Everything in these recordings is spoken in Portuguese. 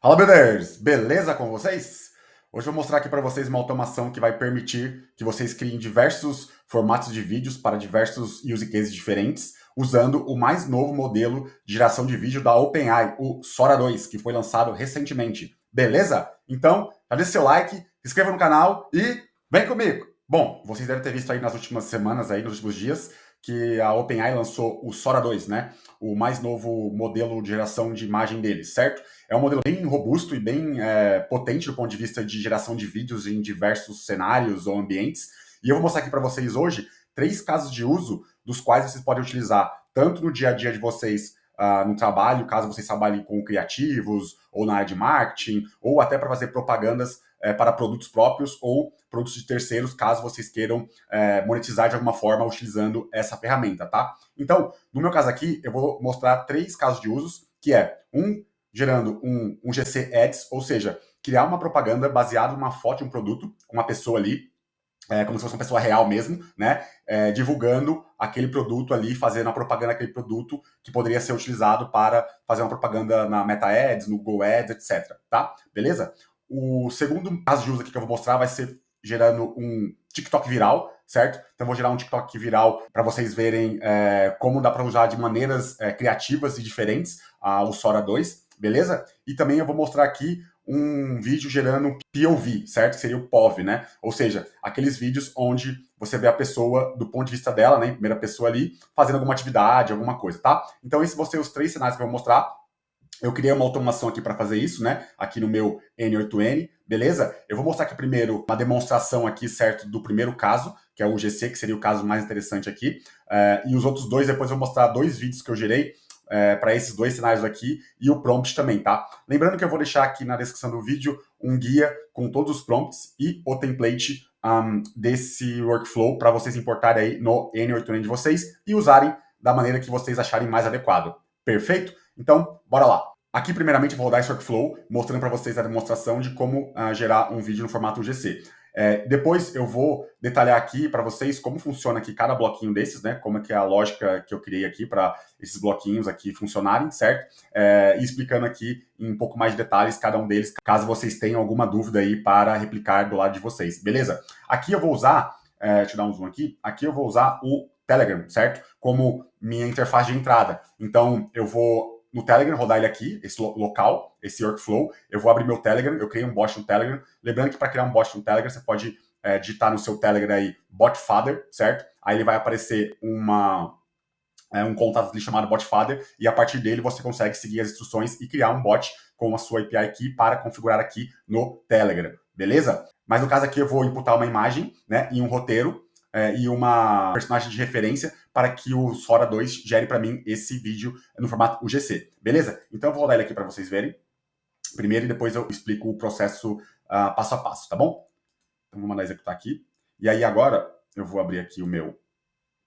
Fala, brothers! Beleza com vocês? Hoje eu vou mostrar aqui para vocês uma automação que vai permitir que vocês criem diversos formatos de vídeos para diversos use cases diferentes, usando o mais novo modelo de geração de vídeo da OpenAI, o Sora 2, que foi lançado recentemente. Beleza? Então, já deixa seu like, se inscreva no canal e vem comigo! Bom, vocês devem ter visto aí nas últimas semanas, aí, nos últimos dias, que a OpenAI lançou o Sora 2, né? O mais novo modelo de geração de imagem deles, certo? É um modelo bem robusto e bem potente do ponto de vista de geração de vídeos em diversos cenários ou ambientes. E eu vou mostrar aqui para vocês hoje 3 casos de uso dos quais vocês podem utilizar tanto no dia a dia de vocês no trabalho, caso vocês trabalhem com criativos ou na área de marketing, ou até para fazer propagandas para produtos próprios ou produtos de terceiros, caso vocês queiram monetizar de alguma forma utilizando essa ferramenta, tá? Então, no meu caso aqui, eu vou mostrar 3 casos de usos, que é gerando um GC Ads, ou seja, criar uma propaganda baseada numa foto de um produto, com uma pessoa ali, como se fosse uma pessoa real mesmo, né? Divulgando aquele produto ali, fazendo a propaganda daquele produto que poderia ser utilizado para fazer uma propaganda na Meta Ads, no Go Ads, etc. Tá? Beleza? O segundo caso de uso aqui que eu vou mostrar vai ser gerando um TikTok viral, certo? Então eu vou gerar um TikTok viral para vocês verem como dá para usar de maneiras criativas e diferentes o Sora 2, beleza? E também eu vou mostrar aqui um vídeo gerando POV, certo? Que seria o POV, né? Ou seja, aqueles vídeos onde você vê a pessoa do ponto de vista dela, né, em primeira pessoa ali, fazendo alguma atividade, alguma coisa, tá? Então esses vão ser os 3 cenários que eu vou mostrar. Eu criei uma automação aqui para fazer isso, né? Aqui no meu N8N, beleza? Eu vou mostrar aqui primeiro uma demonstração aqui, certo? Do primeiro caso, que é o GC, que seria o caso mais interessante aqui. E os outros dois, depois eu vou mostrar 2 vídeos que eu gerei para esses 2 cenários aqui e o prompt também, tá? Lembrando que eu vou deixar aqui na descrição do vídeo um guia com todos os prompts e o template desse workflow para vocês importarem aí no N8N de vocês e usarem da maneira que vocês acharem mais adequado. Perfeito? Então, bora lá. Aqui, primeiramente, eu vou rodar esse workflow, mostrando para vocês a demonstração de como gerar um vídeo no formato GC. Depois eu vou detalhar aqui para vocês como funciona aqui cada bloquinho desses, né? Como é que é a lógica que eu criei aqui para esses bloquinhos aqui funcionarem, certo? E explicando aqui em um pouco mais de detalhes cada um deles, caso vocês tenham alguma dúvida aí para replicar do lado de vocês, beleza? Aqui eu vou usar, deixa eu dar um zoom aqui eu vou usar o Telegram, certo? Como minha interface de entrada. Então, eu vou no Telegram, rodar ele aqui, esse local, esse workflow. Eu vou abrir meu Telegram, eu criei um bot no Telegram. Lembrando que para criar um bot no Telegram, você pode digitar no seu Telegram aí Botfather, certo? Aí ele vai aparecer um contato ali chamado Botfather, e a partir dele você consegue seguir as instruções e criar um bot com a sua API Key para configurar aqui no Telegram, beleza? Mas no caso aqui eu vou imputar uma imagem, né, e um roteiro, e uma personagem de referência para que o Sora 2 gere para mim esse vídeo no formato UGC, beleza? Então eu vou rodar ele aqui para vocês verem primeiro e depois eu explico o processo passo a passo, tá bom? Então vou mandar executar aqui. E aí agora eu vou abrir aqui o meu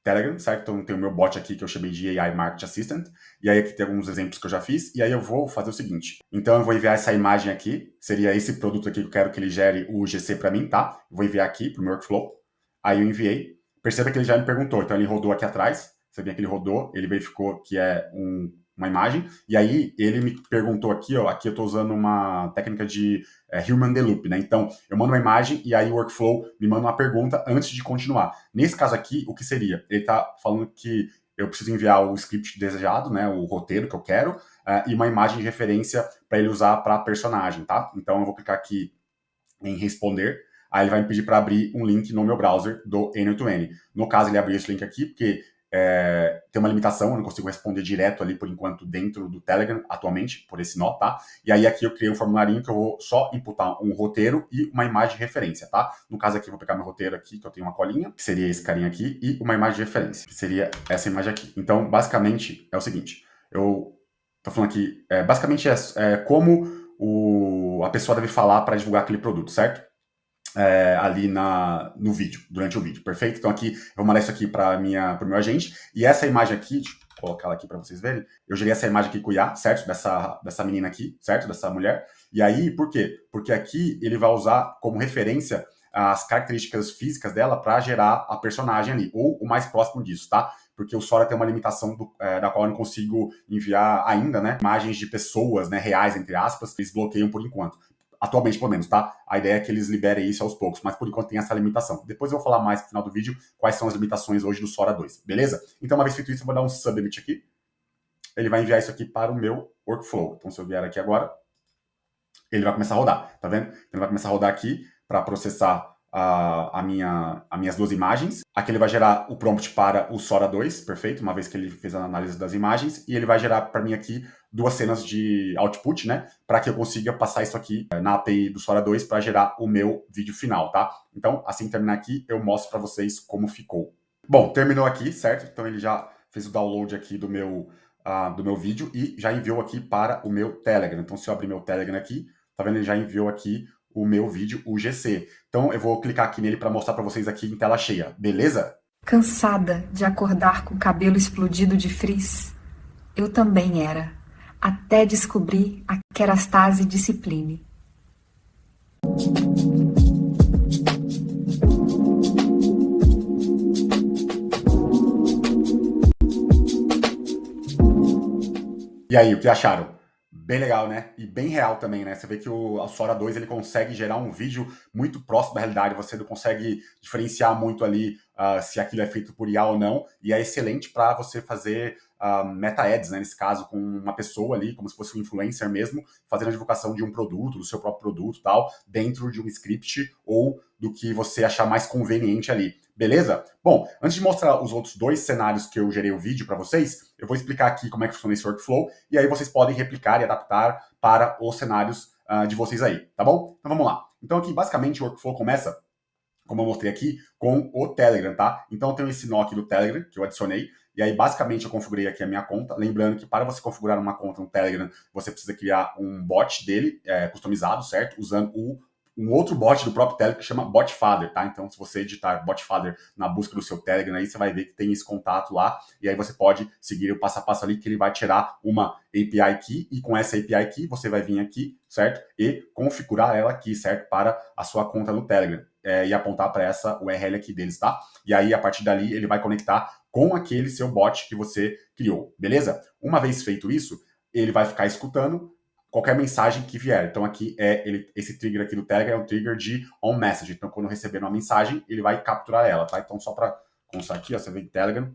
Telegram, certo? Então tem o meu bot aqui que eu chamei de AI Market Assistant. E aí aqui tem alguns exemplos que eu já fiz. E aí eu vou fazer o seguinte. Então eu vou enviar essa imagem aqui. Seria esse produto aqui que eu quero que ele gere o GC para mim, tá? Eu vou enviar aqui pro meu workflow. Aí eu enviei. Perceba que ele já me perguntou. Então ele rodou aqui atrás. Você vê que ele rodou. Ele verificou que é uma imagem. E aí ele me perguntou aqui, ó. Aqui eu estou usando uma técnica de Human in the Loop, né? Então eu mando uma imagem e aí o workflow me manda uma pergunta antes de continuar. Nesse caso aqui, o que seria? Ele está falando que eu preciso enviar o script desejado, né? O roteiro que eu quero e uma imagem de referência para ele usar para personagem, tá? Então eu vou clicar aqui em responder. Aí ele vai me pedir para abrir um link no meu browser do N8N. No caso, ele abriu esse link aqui, porque tem uma limitação, eu não consigo responder direto ali, por enquanto, dentro do Telegram, atualmente, por esse nó, tá? E aí aqui eu criei um formularinho que eu vou só imputar um roteiro e uma imagem de referência, tá? No caso aqui, eu vou pegar meu roteiro aqui, que eu tenho uma colinha, que seria esse carinha aqui, e uma imagem de referência, que seria essa imagem aqui. Então, basicamente, é o seguinte, eu tô falando aqui, basicamente como a pessoa deve falar para divulgar aquele produto, certo? Ali no vídeo, durante o vídeo, perfeito? Então aqui, eu vou mandar isso aqui para o meu agente, e essa imagem aqui, deixa eu colocar ela aqui para vocês verem, eu gerei essa imagem aqui com o IA, certo? Dessa menina aqui, certo? Dessa mulher, e aí, por quê? Porque aqui ele vai usar como referência as características físicas dela para gerar a personagem ali, ou o mais próximo disso, tá? porque o Sora tem uma limitação da qual eu não consigo enviar ainda, né, imagens de pessoas, né, reais, entre aspas, eles bloqueiam por enquanto. Atualmente, pelo menos, tá? A ideia é que eles liberem isso aos poucos, mas por enquanto tem essa limitação. Depois eu vou falar mais no final do vídeo quais são as limitações hoje do Sora 2, beleza? Então, uma vez feito isso, eu vou dar um submit aqui. Ele vai enviar isso aqui para o meu workflow. Então, se eu vier aqui agora, ele vai começar a rodar, tá vendo? Ele vai começar a rodar aqui para processar as minhas duas imagens. Aqui ele vai gerar o prompt para o Sora 2, perfeito, uma vez que ele fez a análise das imagens, e ele vai gerar para mim aqui duas cenas de output, né, para que eu consiga passar isso aqui na API do Sora 2 para gerar o meu vídeo final, tá? Então, assim que terminar aqui, eu mostro para vocês como ficou. Bom, terminou aqui, certo? Então ele já fez o download aqui do meu vídeo e já enviou aqui para o meu Telegram. Então, se eu abrir meu Telegram aqui, tá vendo? Ele já enviou aqui o meu vídeo, o GC. Então, eu vou clicar aqui nele para mostrar para vocês aqui em tela cheia, beleza? Cansada de acordar com o cabelo explodido de frizz, eu também era, até descobrir a Kerastase Discipline. E aí, o que acharam? Bem legal, né? E bem real também, né? Você vê que o Sora 2 ele consegue gerar um vídeo muito próximo da realidade. Você não consegue diferenciar muito ali se aquilo é feito por IA ou não. E é excelente para você fazer meta-ads, né? Nesse caso, com uma pessoa ali, como se fosse um influencer mesmo, fazendo a divulgação de um produto, do seu próprio produto e tal, dentro de um script ou do que você achar mais conveniente ali. Beleza? Bom, antes de mostrar os outros dois cenários que eu gerei o vídeo para vocês, eu vou explicar aqui como é que funciona esse workflow e aí vocês podem replicar e adaptar para os cenários de vocês aí, tá bom? Então vamos lá. Então aqui, basicamente, o workflow começa, como eu mostrei aqui, com o Telegram, tá? Então eu tenho esse nó aqui do Telegram, que eu adicionei, e aí basicamente eu configurei aqui a minha conta. Lembrando que para você configurar uma conta no Telegram, você precisa criar um bot dele, customizado, certo? Usando um outro bot do próprio Telegram que chama Botfather, tá? Então, se você digitar Botfather na busca do seu Telegram aí, você vai ver que tem esse contato lá, e aí você pode seguir o passo a passo ali, que ele vai tirar uma API Key, e com essa API Key, você vai vir aqui, certo? E configurar ela aqui, certo? Para a sua conta no Telegram, e apontar para essa URL aqui deles, tá? E aí, a partir dali, ele vai conectar com aquele seu bot que você criou, beleza? Uma vez feito isso, ele vai ficar escutando qualquer mensagem que vier. Então aqui esse trigger aqui do Telegram é um trigger de onMessage. Então quando receber uma mensagem, ele vai capturar ela, tá? Então só para constar aqui, ó, você vem Telegram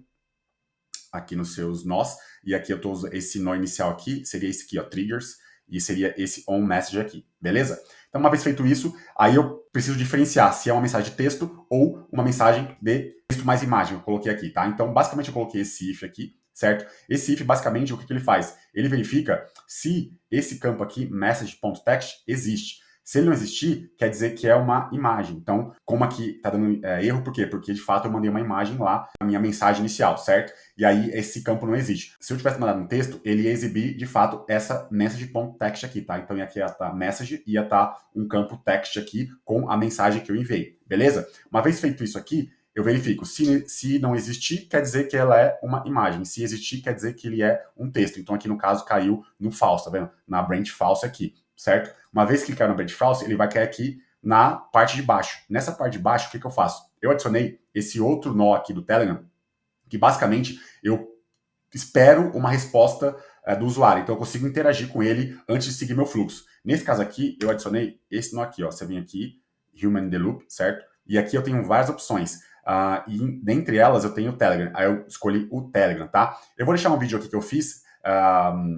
aqui nos seus nós, e aqui eu tô usando esse nó inicial aqui, seria esse aqui, ó, triggers, e seria esse onMessage aqui, beleza? Então uma vez feito isso, aí eu preciso diferenciar se é uma mensagem de texto ou uma mensagem de texto mais imagem, eu coloquei aqui, tá? Então basicamente eu coloquei esse if aqui, certo? Esse if, basicamente, o que ele faz? Ele verifica se esse campo aqui, message.text, existe. Se ele não existir, quer dizer que é uma imagem. Então, como aqui está dando erro, por quê? Porque, de fato, eu mandei uma imagem lá na minha mensagem inicial, certo? E aí, esse campo não existe. Se eu tivesse mandado um texto, ele ia exibir, de fato, essa message.text aqui, tá? Então, aqui ia estar message, ia estar um campo text aqui com a mensagem que eu enviei, beleza? Uma vez feito isso aqui, eu verifico. Se não existir, quer dizer que ela é uma imagem. Se existir, quer dizer que ele é um texto. Então, aqui no caso, caiu no false, tá vendo? Na branch false aqui, certo? Uma vez que ele caiu na branch false, ele vai cair aqui na parte de baixo. Nessa parte de baixo, o que eu faço? Eu adicionei esse outro nó aqui do Telegram, que basicamente eu espero uma resposta do usuário. Então, eu consigo interagir com ele antes de seguir meu fluxo. Nesse caso aqui, eu adicionei esse nó aqui, ó. Você vem aqui, Human in the Loop, certo? E aqui eu tenho várias opções. E dentre elas eu tenho o Telegram. Aí eu escolhi o Telegram, tá? Eu vou deixar um vídeo aqui que eu fiz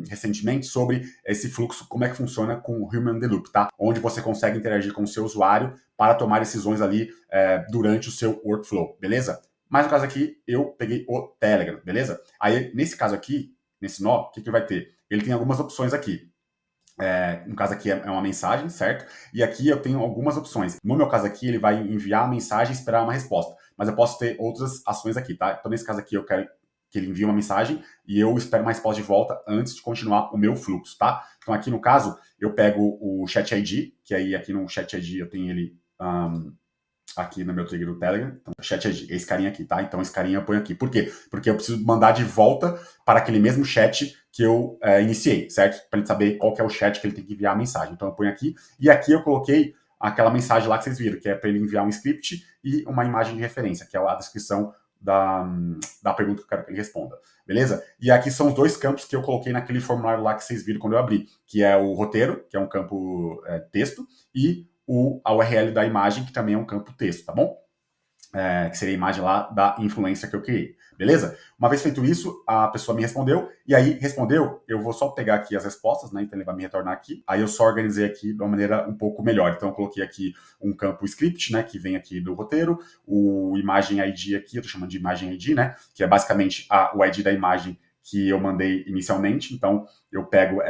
recentemente sobre esse fluxo, como é que funciona com o Human in the Loop, tá? Onde você consegue interagir com o seu usuário para tomar decisões ali durante o seu workflow, beleza? Mas no caso aqui, eu peguei o Telegram, beleza? Aí, nesse caso aqui, nesse nó, o que vai ter? Ele tem algumas opções aqui. No caso aqui é uma mensagem, certo? E aqui eu tenho algumas opções. No meu caso aqui, ele vai enviar a mensagem e esperar uma resposta. Mas eu posso ter outras ações aqui, tá? Então, nesse caso aqui, eu quero que ele envie uma mensagem e eu espero uma resposta de volta antes de continuar o meu fluxo, tá? Então, aqui no caso, eu pego o Chat ID, que aí aqui no Chat ID eu tenho ele aqui no meu trigger do Telegram. Então, Chat ID, esse carinha aqui, tá? Então, esse carinha eu ponho aqui. Por quê? Porque eu preciso mandar de volta para aquele mesmo chat que eu iniciei, certo? Para ele saber qual que é o chat que ele tem que enviar a mensagem. Então, eu ponho aqui. E aqui eu coloquei aquela mensagem lá que vocês viram, que é para ele enviar um script e uma imagem de referência, que é a descrição da pergunta que eu quero que ele responda, beleza? E aqui são os dois campos que eu coloquei naquele formulário lá que vocês viram quando eu abri, que é o roteiro, que é um campo texto, e a URL da imagem, que também é um campo texto, tá bom? Que seria a imagem lá da influência que eu criei, beleza? Uma vez feito isso, a pessoa me respondeu, e aí respondeu, eu vou só pegar aqui as respostas, né? Então ele vai me retornar aqui. Aí eu só organizei aqui de uma maneira um pouco melhor. Então eu coloquei aqui um campo script, né? Que vem aqui do roteiro, o imagem ID aqui, eu tô chamando de imagem ID, né? Que é basicamente o ID da imagem que eu mandei inicialmente. Então eu pego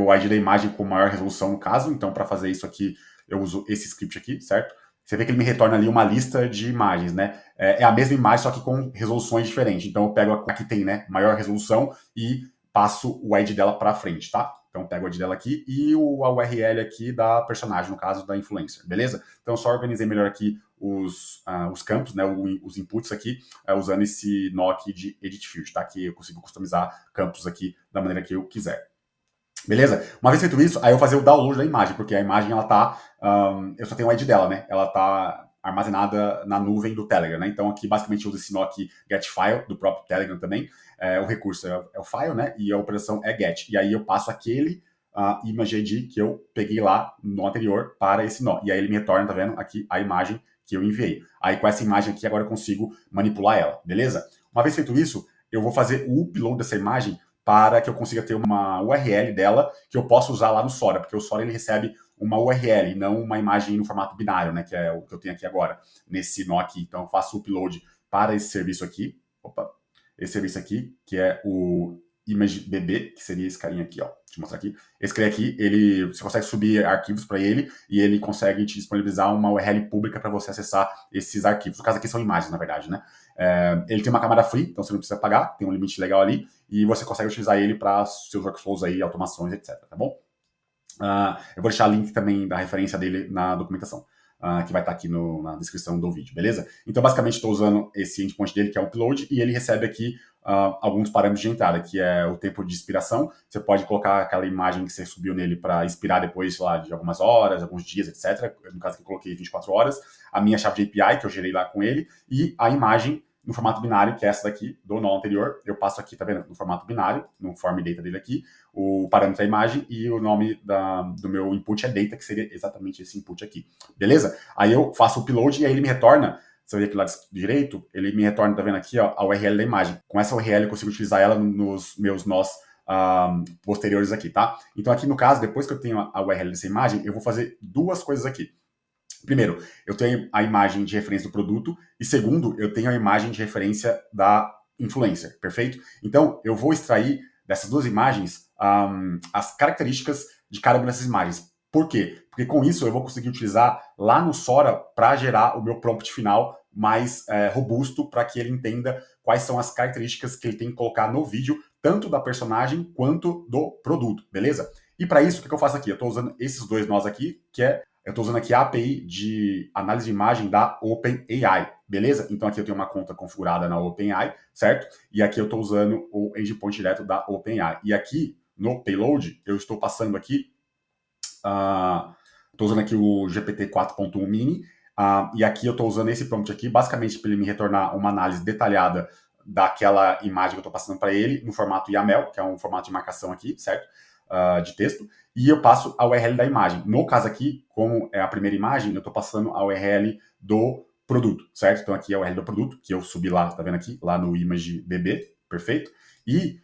o ID da imagem com maior resolução no caso. Então para fazer isso aqui, eu uso esse script aqui, certo? Você vê que ele me retorna ali uma lista de imagens, né? É a mesma imagem, só que com resoluções diferentes. Então eu pego a que tem, né, maior resolução e passo o ID dela para frente, tá? Então eu pego o ID dela aqui e a URL aqui da personagem, no caso da influencer, beleza? Então eu só organizei melhor aqui os campos, né, os inputs aqui, usando esse nó aqui de Edit Field, tá? Que eu consigo customizar campos aqui da maneira que eu quiser. Beleza? Uma vez feito isso, aí eu vou fazer o download da imagem, porque a imagem, ela tá... eu só tenho o ID dela, né? Ela tá armazenada na nuvem do Telegram, né? Então aqui, basicamente, eu uso esse nó aqui, get file, do próprio Telegram também. O recurso é o file, né? E a operação é get. E aí eu passo aquele image ID que eu peguei lá no anterior para esse nó. E aí ele me retorna, tá vendo? Aqui a imagem que eu enviei. Aí com essa imagem aqui, agora eu consigo manipular ela, beleza? Uma vez feito isso, eu vou fazer o upload dessa imagem para que eu consiga ter uma URL dela que eu possa usar lá no Sora, porque o Sora ele recebe uma URL, não uma imagem no formato binário, né, que é o que eu tenho aqui agora, nesse nó aqui. Então eu faço o upload para esse serviço aqui, esse serviço aqui, que é o ImageDB, que seria esse carinha aqui, ó. Deixa eu mostrar aqui. Esse carinha aqui, você consegue subir arquivos para ele e ele consegue te disponibilizar uma URL pública para você acessar esses arquivos. No caso aqui são imagens, na verdade, né? Ele tem uma camada free, então você não precisa pagar, tem um limite legal ali e você consegue utilizar ele para seus workflows aí, automações, etc, tá bom? Eu vou deixar o link também da referência dele na documentação, que vai estar aqui na descrição do vídeo, beleza? Então, basicamente, estou usando esse endpoint dele, que é o upload, e ele recebe aqui alguns parâmetros de entrada, que é o tempo de expiração. Você pode colocar aquela imagem que você subiu nele para expirar depois, sei lá, de algumas horas, alguns dias, etc. No caso que eu coloquei 24 horas. A minha chave de API, que eu gerei lá com ele, e a imagem no formato binário, que é essa daqui, do nó anterior. Eu passo aqui, tá vendo? No formato binário, no form data dele aqui, o parâmetro é a imagem e o nome do meu input é data, que seria exatamente esse input aqui. Beleza? Aí eu faço o upload e aí ele me retorna, você vê aqui lá direito, ele me retorna, tá vendo aqui, ó, a URL da imagem. Com essa URL eu consigo utilizar ela nos meus nós posteriores aqui, tá? Então aqui no caso, depois que eu tenho a URL dessa imagem, eu vou fazer duas coisas aqui. Primeiro, eu tenho a imagem de referência do produto e segundo, eu tenho a imagem de referência da influencer, perfeito? Então, eu vou extrair dessas duas imagens as características de cada uma dessas imagens. Por quê? Porque com isso eu vou conseguir utilizar lá no Sora para gerar o meu prompt final mais robusto para que ele entenda quais são as características que ele tem que colocar no vídeo, tanto da personagem quanto do produto, beleza? E para isso, o que eu faço aqui? Eu estou usando esses dois nós aqui, eu estou usando aqui a API de análise de imagem da OpenAI, beleza? Então aqui eu tenho uma conta configurada na OpenAI, certo? E aqui eu estou usando o endpoint direto da OpenAI. E aqui no payload eu estou passando aqui, estou usando aqui o GPT 4.1 mini, e aqui eu estou usando esse prompt aqui, basicamente para ele me retornar uma análise detalhada daquela imagem que eu estou passando para ele, no formato YAML, que é um formato de marcação aqui, certo? De texto, e eu passo a URL da imagem. No caso aqui, como é a primeira imagem, eu estou passando a URL do produto, certo? Então aqui é a URL do produto, que eu subi lá, tá vendo aqui? Lá no ImageDB, perfeito? E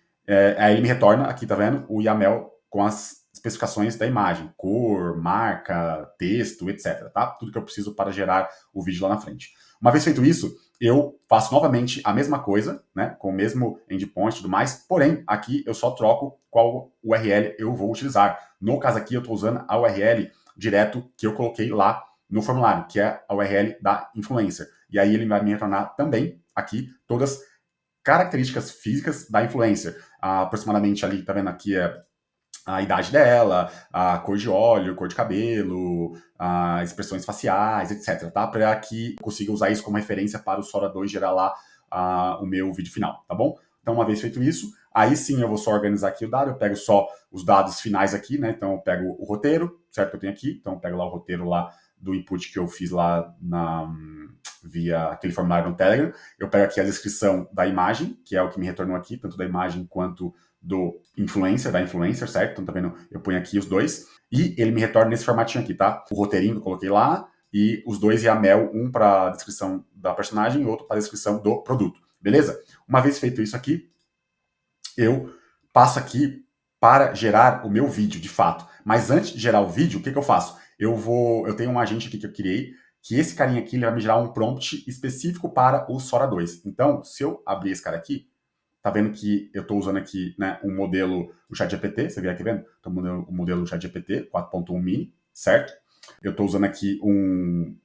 aí ele me retorna, aqui tá vendo? O YAML com as especificações da imagem, cor, marca, texto, etc, tá? Tudo que eu preciso para gerar o vídeo lá na frente. Uma vez feito isso, eu faço novamente a mesma coisa, né, com o mesmo endpoint e tudo mais, porém, aqui eu só troco qual URL eu vou utilizar. No caso aqui, eu estou usando a URL direto que eu coloquei lá no formulário, que é a URL da influencer. E aí ele vai me retornar também aqui todas as características físicas da influencer. Aproximadamente ali, tá vendo aqui, a idade dela, a cor de olho, cor de cabelo, as expressões faciais, etc, tá? Para que eu consiga usar isso como referência para o Sora 2 gerar lá o meu vídeo final, tá bom? Então, uma vez feito isso, aí sim eu vou só organizar aqui o dado, eu pego só os dados finais aqui, né? Então, eu pego o roteiro, certo? Que eu tenho aqui, então eu pego lá o roteiro lá do input que eu fiz lá via aquele formulário no Telegram. Eu pego aqui a descrição da imagem, que é o que me retornou aqui, tanto da imagem quanto do influencer, da influencer, certo? Então, tá vendo? Eu ponho aqui os dois. E ele me retorna nesse formatinho aqui, tá? O roteirinho que eu coloquei lá, e os dois YAML, um para a descrição da personagem e outro para a descrição do produto. Beleza? Uma vez feito isso aqui, eu passo aqui para gerar o meu vídeo, de fato. Mas antes de gerar o vídeo, o que eu faço? Eu tenho um agente aqui que eu criei, que esse carinha aqui ele vai me gerar um prompt específico para o Sora 2. Então, se eu abrir esse cara aqui, tá vendo que eu estou usando aqui, né, um modelo do ChatGPT, você vê aqui vendo? Então, o modelo do ChatGPT 4.1 mini, certo? Eu estou usando aqui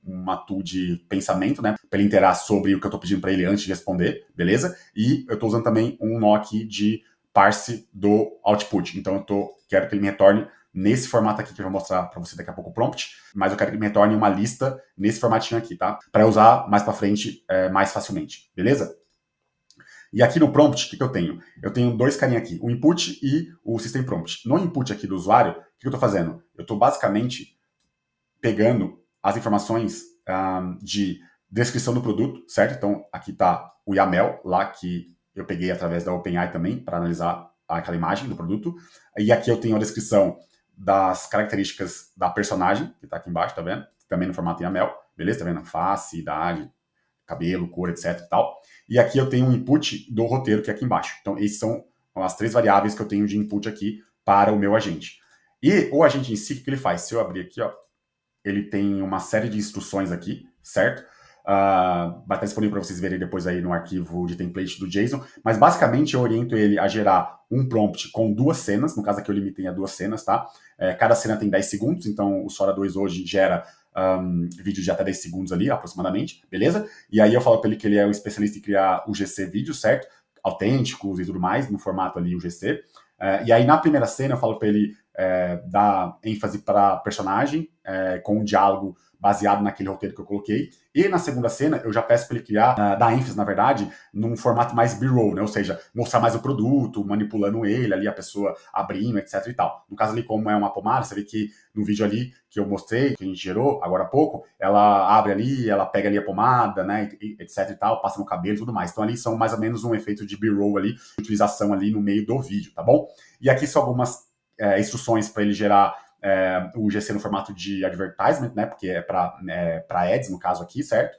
uma tool de pensamento, né, para ele interar sobre o que eu estou pedindo para ele antes de responder, beleza? E eu estou usando também um nó aqui de parse do output. Então, quero que ele me retorne nesse formato aqui que eu vou mostrar para você daqui a pouco o prompt, mas eu quero que ele me retorne uma lista nesse formatinho aqui, tá? Para usar mais para frente mais facilmente, beleza? E aqui no prompt, o que eu tenho? Eu tenho dois carinhas aqui, o input e o system prompt. No input aqui do usuário, o que eu estou fazendo? Eu estou basicamente pegando as informações de descrição do produto, certo? Então, aqui está o YAML, lá que eu peguei através da OpenAI também, para analisar aquela imagem do produto. E aqui eu tenho a descrição das características da personagem, que está aqui embaixo, tá vendo? Também no formato YAML, beleza? Tá vendo? Face, idade, cabelo, cor, etc e tal. E aqui eu tenho um input do roteiro, que é aqui embaixo. Então, essas são as três variáveis que eu tenho de input aqui para o meu agente. E o agente em si, o que ele faz? Se eu abrir aqui, ó, ele tem uma série de instruções aqui, certo? Vai estar disponível para vocês verem depois aí no arquivo de template do JSON, mas basicamente eu oriento ele a gerar um prompt com 2 cenas, no caso aqui eu limitei a 2 cenas, tá? Cada cena tem 10 segundos, então o Sora 2 hoje gera vídeos de até 10 segundos ali, aproximadamente, beleza? E aí eu falo para ele que ele é um especialista em criar UGC vídeos, certo? Autênticos e tudo mais, no formato ali UGC. E aí na primeira cena eu falo para ele dar ênfase para personagem, com um diálogo baseado naquele roteiro que eu coloquei. E na segunda cena, eu já peço para ele criar, dar ênfase, na verdade, num formato mais B-roll, né? Ou seja, mostrar mais o produto, manipulando ele ali, a pessoa abrindo, etc e tal. No caso ali, como é uma pomada, você vê que no vídeo ali que eu mostrei, que a gente gerou agora há pouco, ela abre ali, ela pega ali a pomada, né, etc e tal, passa no cabelo e tudo mais. Então ali são mais ou menos um efeito de B-roll ali, utilização ali no meio do vídeo, tá bom? E aqui são algumas instruções para ele gerar o GC no formato de advertisement, né, porque é para ads, no caso aqui, certo?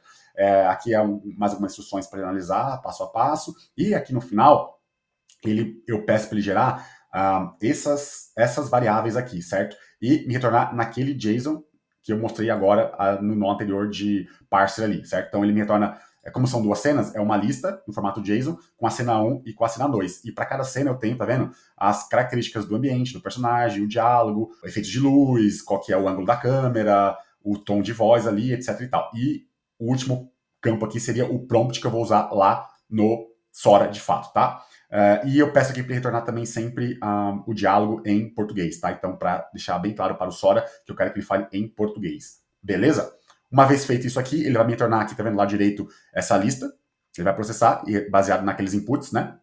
Aqui mais algumas instruções para ele analisar, passo a passo. E aqui no final, eu peço para ele gerar essas variáveis aqui, certo? E me retornar naquele JSON que eu mostrei agora no nó anterior de parser ali, certo? Então ele me retorna, como são 2 cenas, é uma lista no formato JSON com a cena 1 e com a cena 2. E para cada cena eu tenho, tá vendo? As características do ambiente, do personagem, o diálogo, o efeito de luz, qual que é o ângulo da câmera, o tom de voz ali, etc e tal. E o último campo aqui seria o prompt que eu vou usar lá no Sora de fato, tá? E eu peço aqui para retornar também sempre o diálogo em português, tá? Então, para deixar bem claro para o Sora que eu quero que ele fale em português. Beleza? Uma vez feito isso aqui, ele vai me retornar aqui, tá vendo lá direito, essa lista. Ele vai processar, e baseado naqueles inputs, né?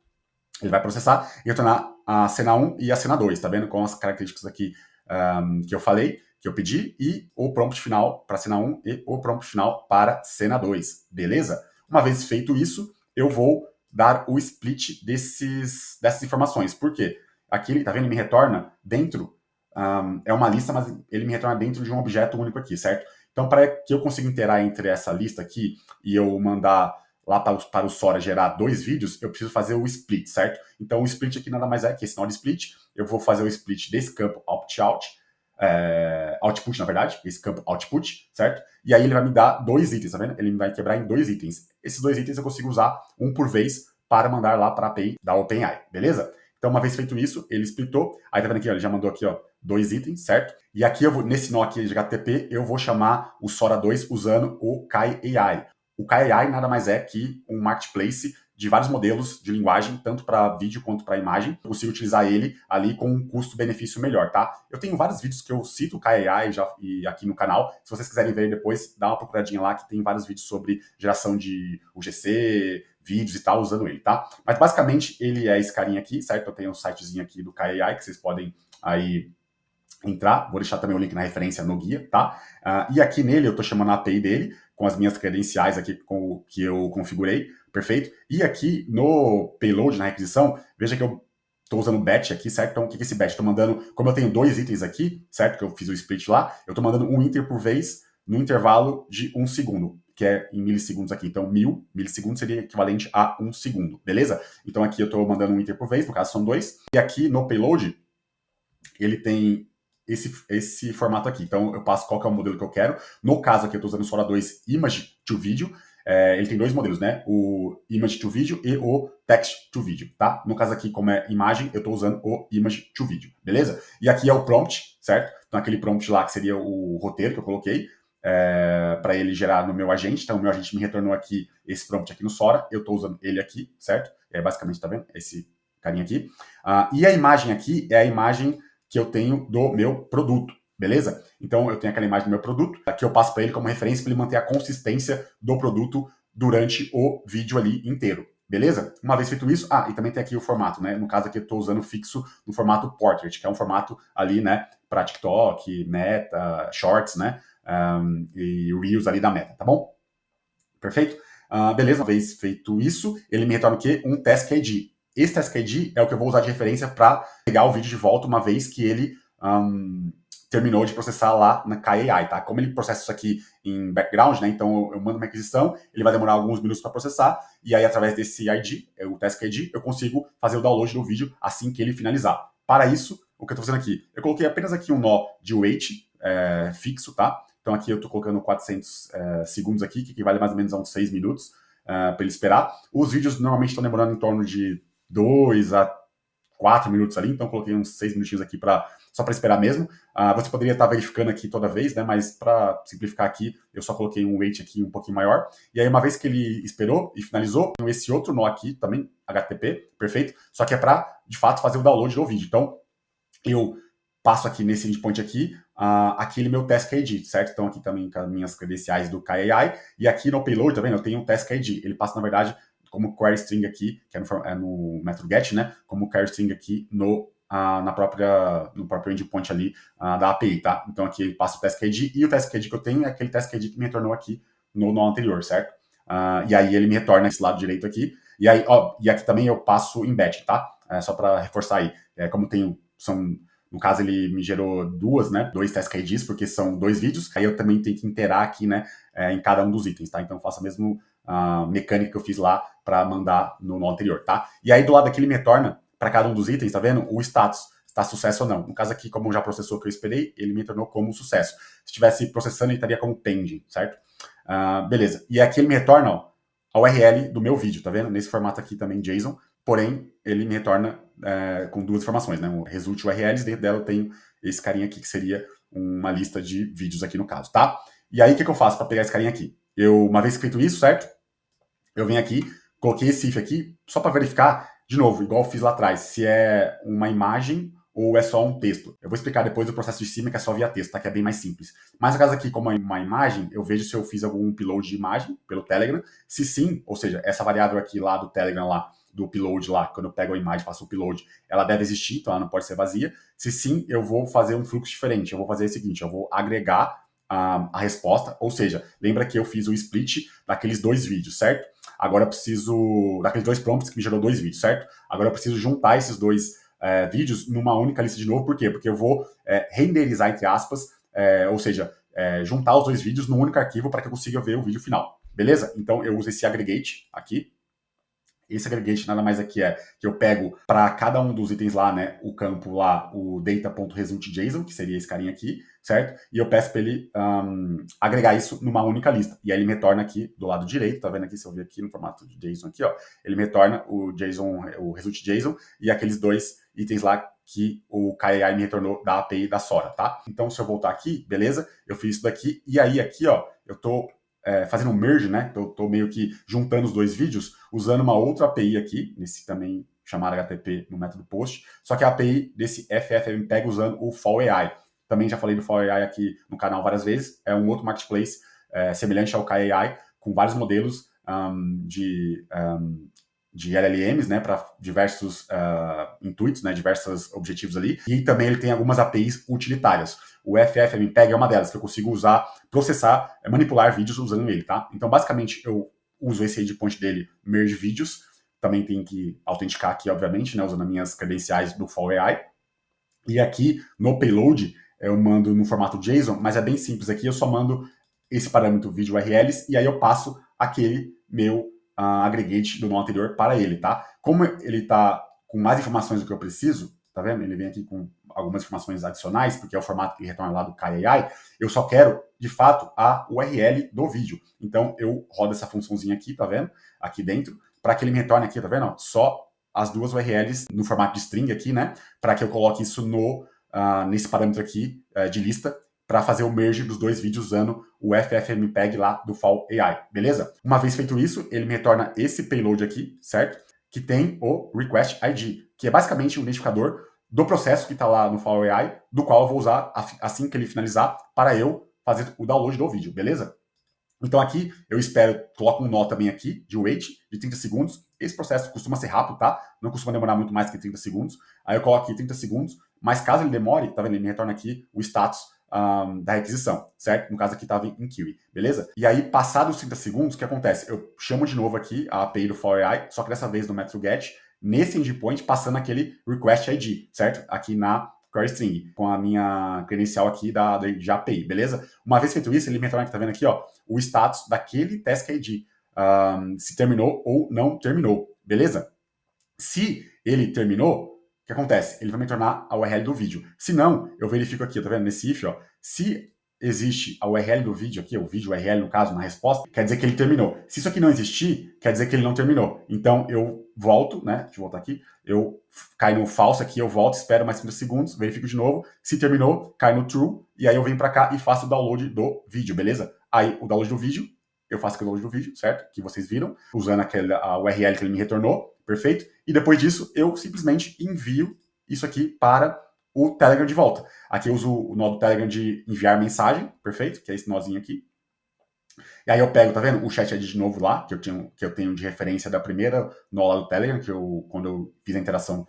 Ele vai processar e retornar a cena 1 e a cena 2, tá vendo? Com as características aqui que eu falei, que eu pedi, e o prompt final para cena 1 e o prompt final para cena 2. Beleza? Uma vez feito isso, eu vou dar o split dessas informações. Por quê? Aqui, ele, tá vendo? Ele me retorna dentro, é uma lista, mas ele me retorna dentro de um objeto único aqui, certo? Então, para que eu consiga interar entre essa lista aqui e eu mandar lá para o Sora gerar 2 vídeos, eu preciso fazer o split, certo? Então, o split aqui nada mais é que esse nó de split. Eu vou fazer o split desse campo opt-out, output, na verdade, esse campo output, certo? E aí ele vai me dar 2 itens, tá vendo? Ele vai quebrar em 2 itens. Esses 2 itens eu consigo usar um por vez para mandar lá para a API da OpenAI, beleza? Então, uma vez feito isso, ele splitou. Aí tá vendo aqui, ó, ele já mandou aqui, ó, 2 itens, certo? E aqui, nesse nó aqui de HTTP, eu vou chamar o Sora 2 usando o Kai AI. O Kai AI nada mais é que um marketplace de vários modelos de linguagem, tanto para vídeo quanto para imagem. Eu consigo utilizar ele ali com um custo-benefício melhor, tá? Eu tenho vários vídeos que eu cito o Kai AI e aqui no canal. Se vocês quiserem ver depois, dá uma procuradinha lá, que tem vários vídeos sobre geração de UGC, vídeos e tal, usando ele, tá? Mas basicamente ele é esse carinha aqui, certo? Eu tenho um sitezinho aqui do Kai AI que vocês podem aí entrar. Vou deixar também o link na referência no guia, tá? E aqui nele eu estou chamando a API dele, com as minhas credenciais aqui com o que eu configurei, perfeito? E aqui no payload, na requisição, veja que eu estou usando batch aqui, certo? Então, o que é esse batch? Estou mandando, como eu tenho 2 itens aqui, certo? Que eu fiz o split lá, eu estou mandando um iter por vez no intervalo de 1 segundo, que é em milissegundos aqui. Então, 1000 milissegundos seria equivalente a 1 segundo, beleza? Então, aqui eu estou mandando um iter por vez, no caso são 2. E aqui no payload, ele tem esse formato aqui. Então, eu passo qual que é o modelo que eu quero. No caso aqui, eu estou usando o Sora 2 Image to Video. Ele tem 2 modelos, né? O Image to Video e o Text to Video, tá? No caso aqui, como é imagem, eu estou usando o Image to Video, beleza? E aqui é o prompt, certo? Então, aquele prompt lá, que seria o roteiro que eu coloquei, para ele gerar no meu agente. Então, o meu agente me retornou aqui esse prompt aqui no Sora. Eu estou usando ele aqui, certo? Basicamente, tá vendo? Esse carinha aqui. E a imagem aqui é a imagem que eu tenho do meu produto, beleza? Então, eu tenho aquela imagem do meu produto, que eu passo para ele como referência para ele manter a consistência do produto durante o vídeo ali inteiro, beleza? Uma vez feito isso, e também tem aqui o formato, né? No caso aqui eu estou usando fixo no formato Portrait, que é um formato ali, né, para TikTok, Meta, Shorts, né? E Reels ali da Meta, tá bom? Perfeito? Beleza, uma vez feito isso, ele me retorna o quê? Um Task ID. Esse Task ID é o que eu vou usar de referência para pegar o vídeo de volta uma vez que ele terminou de processar lá na KAI, tá? Como ele processa isso aqui em background, né? Então eu mando uma requisição, ele vai demorar alguns minutos para processar, e aí através desse ID, o Task ID, eu consigo fazer o download do vídeo assim que ele finalizar. Para isso, o que eu estou fazendo aqui? Eu coloquei apenas aqui um nó de wait fixo, tá? Então aqui eu estou colocando 400 segundos aqui, que equivale mais ou menos a uns 6 minutos para ele esperar. Os vídeos normalmente estão demorando em torno de 2 a 4 minutos ali, então coloquei uns 6 minutinhos aqui só para esperar mesmo. Você poderia estar verificando aqui toda vez, né? Mas para simplificar aqui, eu só coloquei um wait aqui um pouquinho maior. E aí, uma vez que ele esperou e finalizou, tem esse outro nó aqui também, HTTP, perfeito? Só que é para, de fato, fazer o download do vídeo. Então, eu passo aqui nesse endpoint aqui, aquele meu Task ID, certo? Então, aqui também com as minhas credenciais do KAI. E aqui no payload, tá vendo? Eu tenho um Task ID. Ele passa, na verdade, como query string aqui, que é no método get, né? Como query string aqui no próprio endpoint ali da API, tá? Então aqui ele passa o Task ID e o Task ID que eu tenho é aquele Task ID que me retornou aqui no nó anterior, certo? E aí ele me retorna esse lado direito aqui. E aí, e aqui também eu passo embed, tá? Só para reforçar aí. Como no caso, ele me gerou dois Task IDs, porque são 2 vídeos. Aí eu também tenho que interar aqui, né, em cada um dos itens, tá? Então eu faço a mesma mecânica que eu fiz lá para mandar no nó anterior, tá? E aí do lado aqui ele me retorna para cada um dos itens, tá vendo? O status, está sucesso ou não. No caso aqui, como já processou o que eu esperei, ele me retornou como sucesso. Se estivesse processando, ele estaria como pending, certo? Beleza. E aqui ele me retorna, ó, a URL do meu vídeo, tá vendo? Nesse formato aqui também, JSON. Porém, ele me retorna com 2 informações, né? O result URLs, dentro dela eu tenho esse carinha aqui, que seria uma lista de vídeos aqui no caso, tá? E aí, o que eu faço para pegar esse carinha aqui? Uma vez feito isso, certo? Eu venho aqui, coloquei esse if aqui, só para verificar, de novo, igual eu fiz lá atrás, se é uma imagem ou é só um texto. Eu vou explicar depois o processo de cima, que é só via texto, tá? Que é bem mais simples. Mas no caso aqui, como é uma imagem, eu vejo se eu fiz algum upload de imagem pelo Telegram. Se sim, ou seja, essa variável aqui lá do Telegram, lá, do upload lá, quando eu pego a imagem e faço o upload, ela deve existir, então ela não pode ser vazia. Se sim, eu vou fazer um fluxo diferente. Eu vou fazer o seguinte, eu vou agregar a resposta, ou seja, lembra que eu fiz o split daqueles 2 vídeos, certo? Agora eu preciso, daqueles 2 prompts que me gerou 2 vídeos, certo? Agora eu preciso juntar esses 2 vídeos numa única lista de novo, por quê? Porque eu vou renderizar, entre aspas, ou seja, juntar os 2 vídeos num único arquivo para que eu consiga ver o vídeo final, beleza? Então eu uso esse aggregate aqui. Esse aggregate nada mais aqui é que eu pego para cada um dos itens lá, né, o campo lá, o data.resultJSON, que seria esse carinha aqui, certo? E eu peço para ele agregar isso numa única lista. E aí ele me retorna aqui do lado direito, tá vendo aqui, se eu ver aqui no formato de JSON aqui, ó, ele me retorna o JSON, o resultJSON e aqueles 2 itens lá que o KAI me retornou da API da Sora, tá? Então, se eu voltar aqui, beleza, eu fiz isso daqui, e aí aqui, ó, eu tô fazendo um merge, né? Eu tô meio que juntando os 2 vídeos, usando uma outra API aqui, nesse também chamado HTTP no método post, só que a API desse FFmpeg usando o FallAI. Também já falei do FallAI aqui no canal várias vezes, é um outro marketplace semelhante ao KAI, com vários modelos de LLMs, né, para diversos intuitos, né, diversos objetivos ali. E também ele tem algumas APIs utilitárias. O FFmpeg é uma delas, que eu consigo usar, processar, manipular vídeos usando ele, tá? Então, basicamente, eu uso esse endpoint dele, merge vídeos. Também tem que autenticar aqui, obviamente, né, usando as minhas credenciais do Fall AI. E aqui, no payload, eu mando no formato JSON, mas é bem simples aqui, eu só mando esse parâmetro vídeo URLs, e aí eu passo aquele meu aggregate do nó anterior para ele, tá? Como ele tá com mais informações do que eu preciso, tá vendo? Ele vem aqui com algumas informações adicionais, porque é o formato que ele retorna lá do KAI, eu só quero, de fato, a URL do vídeo. Então, eu rodo essa funçãozinha aqui, tá vendo? Aqui dentro, para que ele me retorne aqui, tá vendo? Só as duas URLs no formato de string aqui, né? Para que eu coloque isso nesse parâmetro aqui de lista, para fazer o merge dos dois vídeos usando o FFmpeg lá do Fall AI, beleza? Uma vez feito isso, ele me retorna esse payload aqui, certo? Que tem o request ID, que é basicamente o identificador do processo que está lá no Fall AI, do qual eu vou usar assim que ele finalizar para eu fazer o download do vídeo, beleza? Então aqui eu espero, coloco um nó também aqui de wait de 30 segundos. Esse processo costuma ser rápido, tá? Não costuma demorar muito mais que 30 segundos. Aí eu coloco aqui 30 segundos, mas caso ele demore, tá vendo? Ele me retorna aqui o status da requisição, certo? No caso aqui estava em query, beleza? E aí, passados os 30 segundos, o que acontece? Eu chamo de novo aqui a API do Fall AI, só que dessa vez no método get, nesse endpoint, passando aquele request ID, certo? Aqui na query string, com a minha credencial aqui de API, beleza? Uma vez feito isso, ele me retorna aqui, tá vendo aqui, ó, o status daquele task ID, se terminou ou não terminou, beleza? Se ele terminou, o que acontece? Ele vai me retornar a URL do vídeo. Se não, eu verifico aqui, tá vendo? Nesse if, ó, se existe a URL do vídeo aqui, o vídeo URL, no caso, na resposta, quer dizer que ele terminou. Se isso aqui não existir, quer dizer que ele não terminou. Então, eu volto, né? Deixa eu voltar aqui. Eu caio no false aqui, eu volto, espero mais 30 segundos, verifico de novo. Se terminou, cai no true, e aí eu venho pra cá e faço o download do vídeo, beleza? Aí, o download do vídeo, eu faço o download do vídeo, certo? Que vocês viram, usando a URL que ele me retornou, perfeito? E depois disso, eu simplesmente envio isso aqui para o Telegram de volta. Aqui eu uso o nó do Telegram de enviar mensagem, perfeito? Que é esse nozinho aqui. E aí eu pego, tá vendo? O chat ID de novo lá, que eu tenho de referência da primeira nó lá do Telegram, quando eu fiz a interação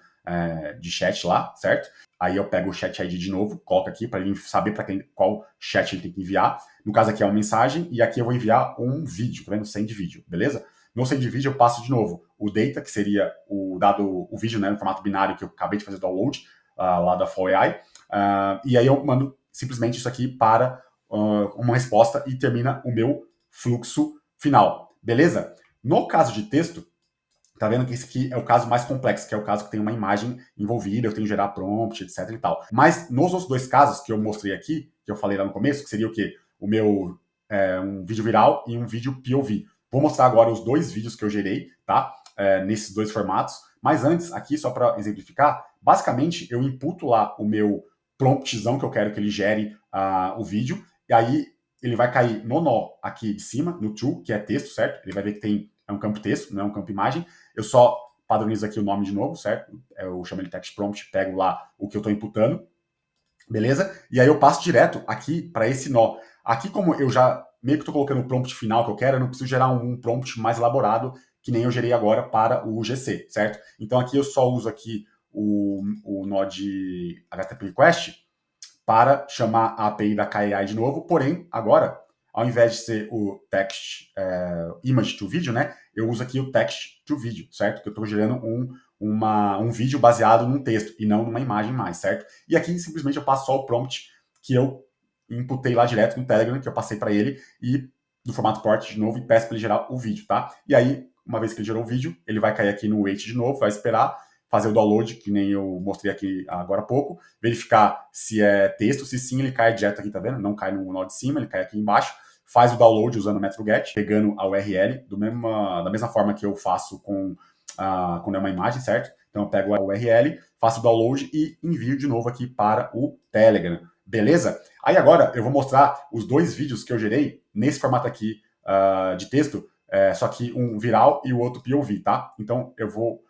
de chat lá, certo? Aí eu pego o chat ID de novo, coloco aqui para ele saber qual chat ele tem que enviar. No caso aqui é uma mensagem, e aqui eu vou enviar um vídeo, tá vendo? Send vídeo, beleza? No send vídeo eu passo de novo o data, que seria o vídeo, né, no formato binário que eu acabei de fazer o download, lá da Fall AI, e aí eu mando simplesmente isso aqui para uma resposta e termina o meu fluxo final, beleza? No caso de texto, tá vendo que esse aqui é o caso mais complexo, que é o caso que tem uma imagem envolvida, eu tenho que gerar prompt, etc e tal. Mas nos outros dois casos que eu mostrei aqui, que eu falei lá no começo, que seria o quê? O meu um vídeo viral e um vídeo POV. Vou mostrar agora os dois vídeos que eu gerei, tá? Nesses dois formatos. Mas antes, aqui só para exemplificar, basicamente eu imputo lá o meu promptzão que eu quero que ele gere o vídeo, e aí ele vai cair no nó aqui de cima, no to, que é texto, certo? Ele vai ver que é um campo texto, não é um campo imagem. Eu só padronizo aqui o nome de novo, certo? Eu chamo ele text prompt, pego lá o que eu estou imputando, beleza? E aí eu passo direto aqui para esse nó. Aqui, como eu já meio que estou colocando o prompt final que eu quero, eu não preciso gerar um prompt mais elaborado, que nem eu gerei agora para o GC, certo? Então aqui eu só uso aqui o nó de HTTP request para chamar a API da KAI de novo, porém, agora, ao invés de ser o text image to video, né, eu uso aqui o text to video, certo? Que eu estou gerando um vídeo baseado num texto e não numa imagem mais, certo? E aqui simplesmente eu passo só o prompt que eu imputei lá direto no Telegram, que eu passei para ele, e no formato port de novo, e peço para ele gerar o vídeo, tá? E aí, uma vez que ele gerou o vídeo, ele vai cair aqui no wait de novo, vai esperar, fazer o download, que nem eu mostrei aqui agora há pouco, verificar se é texto, se sim, ele cai direto aqui, tá vendo? Não cai no nó de cima, ele cai aqui embaixo, faz o download usando o método get, pegando a URL, da mesma forma que eu faço quando é uma imagem, certo? Então eu pego a URL, faço o download e envio de novo aqui para o Telegram, beleza? Aí agora eu vou mostrar os dois vídeos que eu gerei nesse formato aqui de texto, só que um viral e o outro POV, tá? Então eu vou,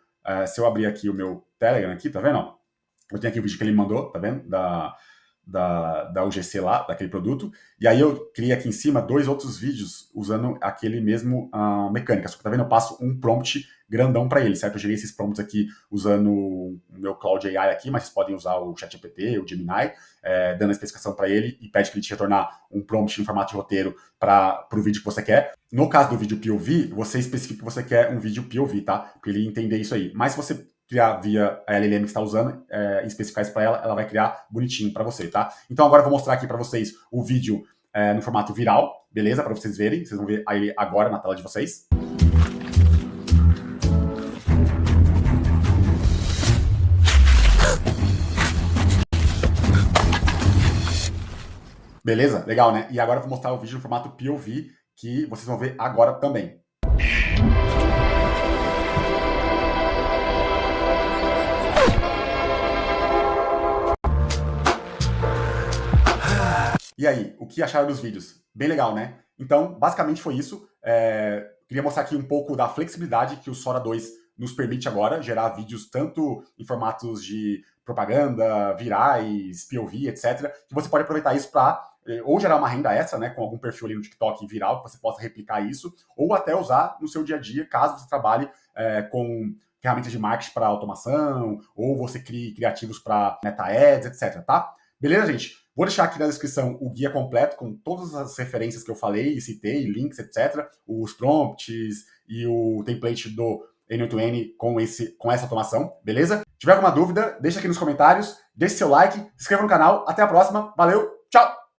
se eu abrir aqui o meu Telegram aqui, tá vendo? Eu tenho aqui o vídeo que ele mandou, tá vendo? Da UGC lá, daquele produto. E aí eu criei aqui em cima dois outros vídeos usando aquele mesmo mecânica. Só que tá vendo? Eu passo um prompt grandão para ele, certo? Eu gerei esses prompts aqui usando o meu Cloud AI aqui, mas vocês podem usar o ChatGPT, o Gemini, dando a especificação para ele e pede para ele te retornar um prompt em formato de roteiro para o vídeo que você quer. No caso do vídeo POV, você especifica que você quer um vídeo POV, tá? Para ele entender isso aí. Mas se você criar via a LLM que está usando, e especificar isso para ela, ela vai criar bonitinho para você, tá? Então agora eu vou mostrar aqui para vocês o vídeo no formato viral, beleza? Para vocês verem, vocês vão ver aí agora na tela de vocês. Beleza? Legal, né? E agora eu vou mostrar o vídeo no formato POV, que vocês vão ver agora também. E aí, o que acharam dos vídeos? Bem legal, né? Então, basicamente foi isso. Queria mostrar aqui um pouco da flexibilidade que o Sora 2 nos permite agora, gerar vídeos tanto em formatos de propaganda, virais, POV, etc., que você pode aproveitar isso para ou gerar uma renda extra, né, com algum perfil ali no TikTok viral, que você possa replicar isso, ou até usar no seu dia a dia, caso você trabalhe com ferramentas de marketing para automação, ou você crie criativos para Meta Ads, etc., tá? Beleza, gente? Vou deixar aqui na descrição o guia completo com todas as referências que eu falei, citei, links, etc., os prompts e o template do N8N com essa automação, beleza? Se tiver alguma dúvida, deixa aqui nos comentários, deixe seu like, se inscreva no canal, até a próxima, valeu, tchau!